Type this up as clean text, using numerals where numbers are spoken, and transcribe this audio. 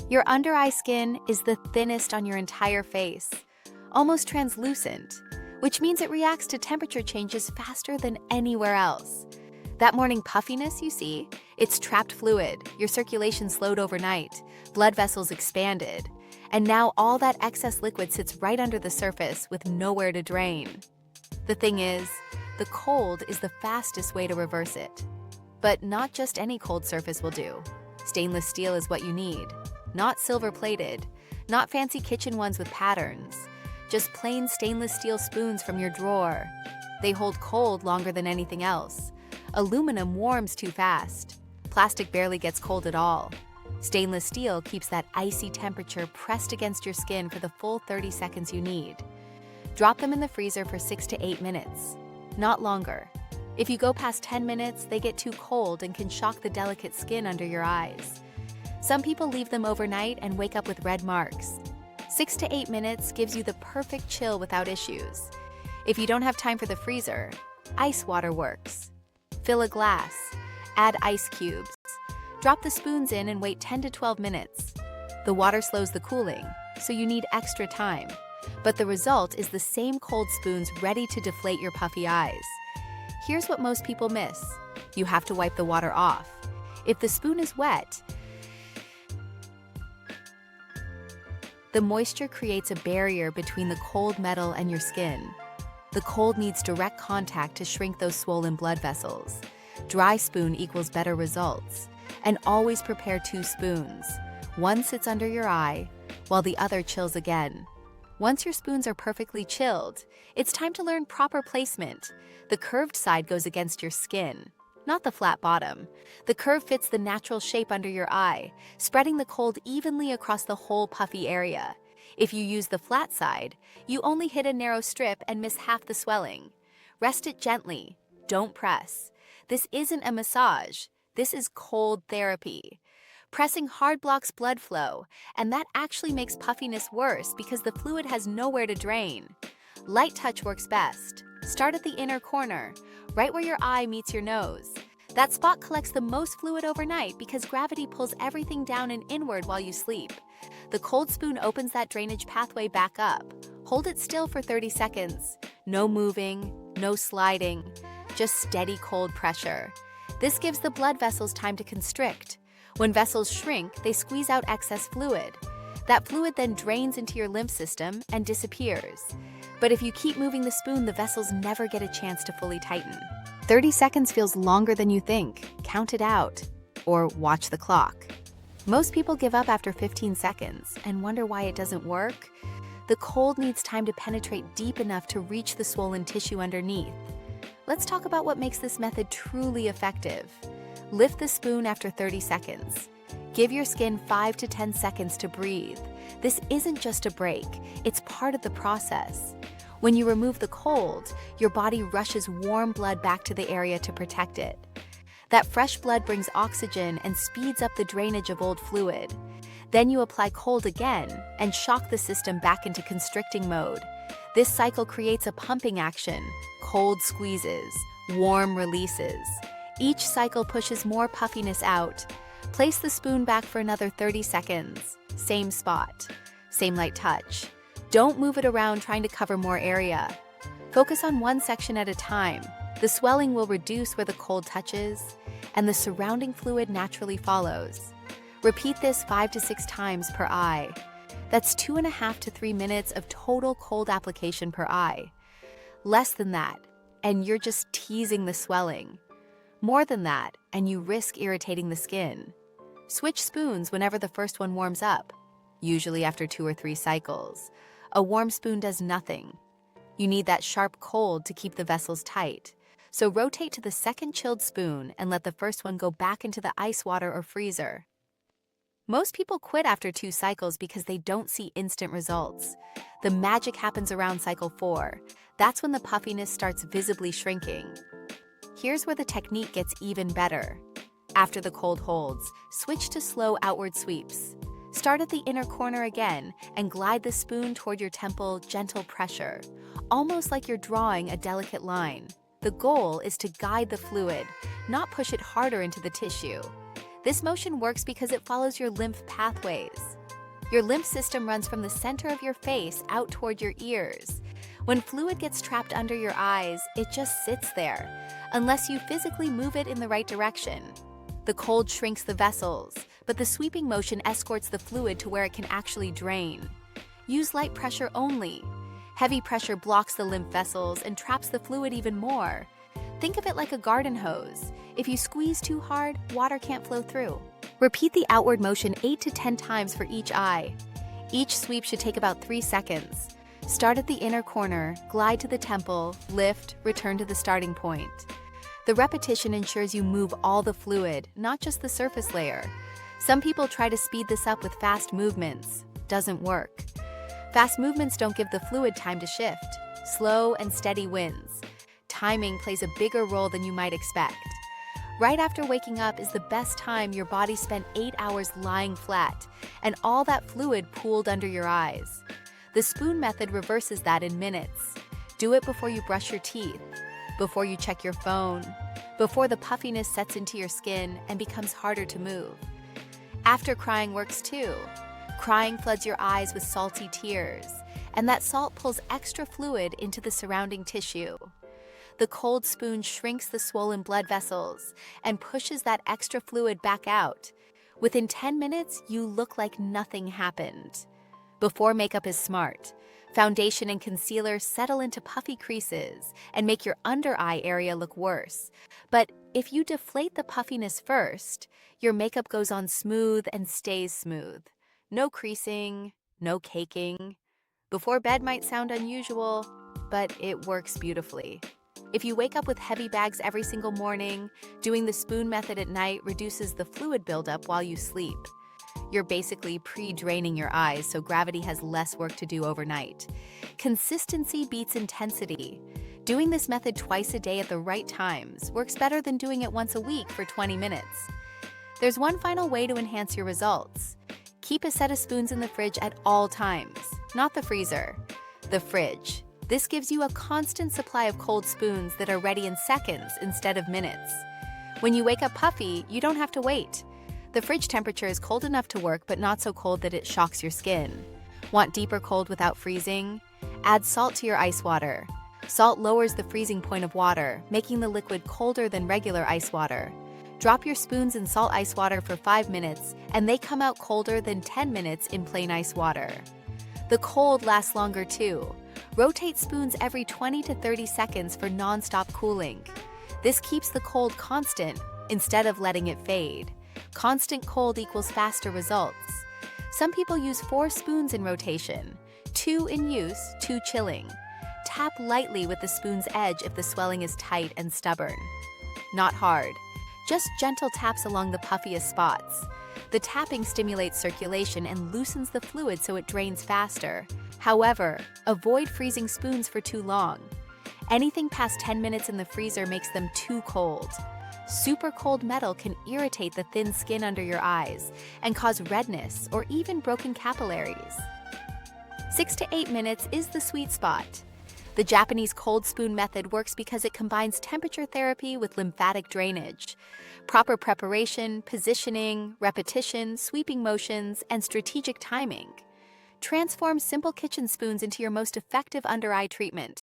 Your under-eye skin is the thinnest on your entire face, almost translucent, which means it reacts to temperature changes faster than anywhere else. That morning puffiness you see, it's trapped fluid, your circulation slowed overnight, blood vessels expanded, and now all that excess liquid sits right under the surface with nowhere to drain. The thing is, the cold is the fastest way to reverse it. But not just any cold surface will do. Stainless steel is what you need. Not silver-plated, not fancy kitchen ones with patterns. Just plain stainless steel spoons from your drawer. They hold cold longer than anything else. Aluminum warms too fast. Plastic barely gets cold at all. Stainless steel keeps that icy temperature pressed against your skin for the full 30 seconds you need. Drop them in the freezer for 6 to 8 minutes, not longer. If you go past 10 minutes, they get too cold and can shock the delicate skin under your eyes. Some people leave them overnight and wake up with red marks. 6 to 8 minutes gives you the perfect chill without issues. If you don't have time for the freezer, ice water works. Fill a glass, add ice cubes. Drop the spoons in and wait 10 to 12 minutes. The water slows the cooling, so you need extra time. But the result is the same cold spoons ready to deflate your puffy eyes. Here's what most people miss. You have to wipe the water off. If the spoon is wet, the moisture creates a barrier between the cold metal and your skin. The cold needs direct contact to shrink those swollen blood vessels. Dry spoon equals better results. And always prepare 2 spoons. One sits under your eye, while the other chills again. Once your spoons are perfectly chilled, it's time to learn proper placement. The curved side goes against your skin, not the flat bottom. The curve fits the natural shape under your eye, spreading the cold evenly across the whole puffy area. If you use the flat side, you only hit a narrow strip and miss half the swelling. Rest it gently, don't press. This isn't a massage, this is cold therapy. Pressing hard blocks blood flow, and that actually makes puffiness worse because the fluid has nowhere to drain. Light touch works best. Start at the inner corner, right where your eye meets your nose. That spot collects the most fluid overnight because gravity pulls everything down and inward while you sleep. The cold spoon opens that drainage pathway back up. Hold it still for 30 seconds. No moving, no sliding, just steady cold pressure. This gives the blood vessels time to constrict. When vessels shrink, they squeeze out excess fluid. That fluid then drains into your lymph system and disappears. But if you keep moving the spoon, the vessels never get a chance to fully tighten. 30 seconds feels longer than you think. Count it out. Or watch the clock. Most people give up after 15 seconds and wonder why it doesn't work. The cold needs time to penetrate deep enough to reach the swollen tissue underneath. Let's talk about what makes this method truly effective. Lift the spoon after 30 seconds. Give your skin 5 to 10 seconds to breathe. This isn't just a break, it's part of the process. When you remove the cold, your body rushes warm blood back to the area to protect it. That fresh blood brings oxygen and speeds up the drainage of old fluid. Then you apply cold again and shock the system back into constricting mode. This cycle creates a pumping action. Cold squeezes, warm releases. Each cycle pushes more puffiness out. Place the spoon back for another 30 seconds. Same spot, same light touch. Don't move it around trying to cover more area. Focus on one section at a time. The swelling will reduce where the cold touches, and the surrounding fluid naturally follows. Repeat this 5 to 6 times per eye. That's 2.5 to 3 minutes of total cold application per eye. Less than that, and you're just teasing the swelling. More than that, and you risk irritating the skin. Switch spoons whenever the first one warms up, usually after 2 or 3 cycles. A warm spoon does nothing. You need that sharp cold to keep the vessels tight. So rotate to the second chilled spoon and let the first one go back into the ice water or freezer. Most people quit after 2 cycles because they don't see instant results. The magic happens around cycle 4. That's when the puffiness starts visibly shrinking. Here's where the technique gets even better. After the cold holds, switch to slow outward sweeps. Start at the inner corner again and glide the spoon toward your temple, gentle pressure, almost like you're drawing a delicate line. The goal is to guide the fluid, not push it harder into the tissue. This motion works because it follows your lymph pathways. Your lymph system runs from the center of your face out toward your ears. When fluid gets trapped under your eyes, it just sits there, unless you physically move it in the right direction. The cold shrinks the vessels, but the sweeping motion escorts the fluid to where it can actually drain. Use light pressure only. Heavy pressure blocks the lymph vessels and traps the fluid even more. Think of it like a garden hose. If you squeeze too hard, water can't flow through. Repeat the outward motion 8 to 10 times for each eye. Each sweep should take about 3 seconds. Start at the inner corner, glide to the temple, lift, return to the starting point. The repetition ensures you move all the fluid, not just the surface layer. Some people try to speed this up with fast movements. Doesn't work. Fast movements don't give the fluid time to shift. Slow and steady wins. Timing plays a bigger role than you might expect. Right after waking up is the best time your body spent 8 hours lying flat, and all that fluid pooled under your eyes. The spoon method reverses that in minutes. Do it before you brush your teeth, before you check your phone, before the puffiness sets into your skin and becomes harder to move. After crying works too. Crying floods your eyes with salty tears, and that salt pulls extra fluid into the surrounding tissue. The cold spoon shrinks the swollen blood vessels and pushes that extra fluid back out. Within 10 minutes, you look like nothing happened. Before makeup is smart, foundation and concealer settle into puffy creases and make your under eye area look worse. But if you deflate the puffiness first, your makeup goes on smooth and stays smooth. No creasing, no caking. Before bed might sound unusual, but it works beautifully. If you wake up with heavy bags every single morning, doing the spoon method at night reduces the fluid buildup while you sleep. You're basically pre-draining your eyes, so gravity has less work to do overnight. Consistency beats intensity. Doing this method twice a day at the right times works better than doing it once a week for 20 minutes. There's one final way to enhance your results. Keep a set of spoons in the fridge at all times, not the freezer, the fridge. This gives you a constant supply of cold spoons that are ready in seconds instead of minutes. When you wake up puffy, you don't have to wait. The fridge temperature is cold enough to work, but not so cold that it shocks your skin. Want deeper cold without freezing? Add salt to your ice water. Salt lowers the freezing point of water, making the liquid colder than regular ice water. Drop your spoons in salt ice water for 5 minutes, and they come out colder than 10 minutes in plain ice water. The cold lasts longer too. Rotate spoons every 20 to 30 seconds for non-stop cooling. This keeps the cold constant instead of letting it fade. Constant cold equals faster results. Some people use 4 spoons in rotation, 2 in use, 2 chilling. Tap lightly with the spoon's edge if the swelling is tight and stubborn. Not hard, just gentle taps along the puffiest spots. The tapping stimulates circulation and loosens the fluid so it drains faster. However, avoid freezing spoons for too long. Anything past 10 minutes in the freezer makes them too cold. Super cold metal can irritate the thin skin under your eyes and cause redness or even broken capillaries. 6 to 8 minutes is the sweet spot. The Japanese cold spoon method works because it combines temperature therapy with lymphatic drainage. Proper preparation, positioning, repetition, sweeping motions, and strategic timing. Transform simple kitchen spoons into your most effective under-eye treatment.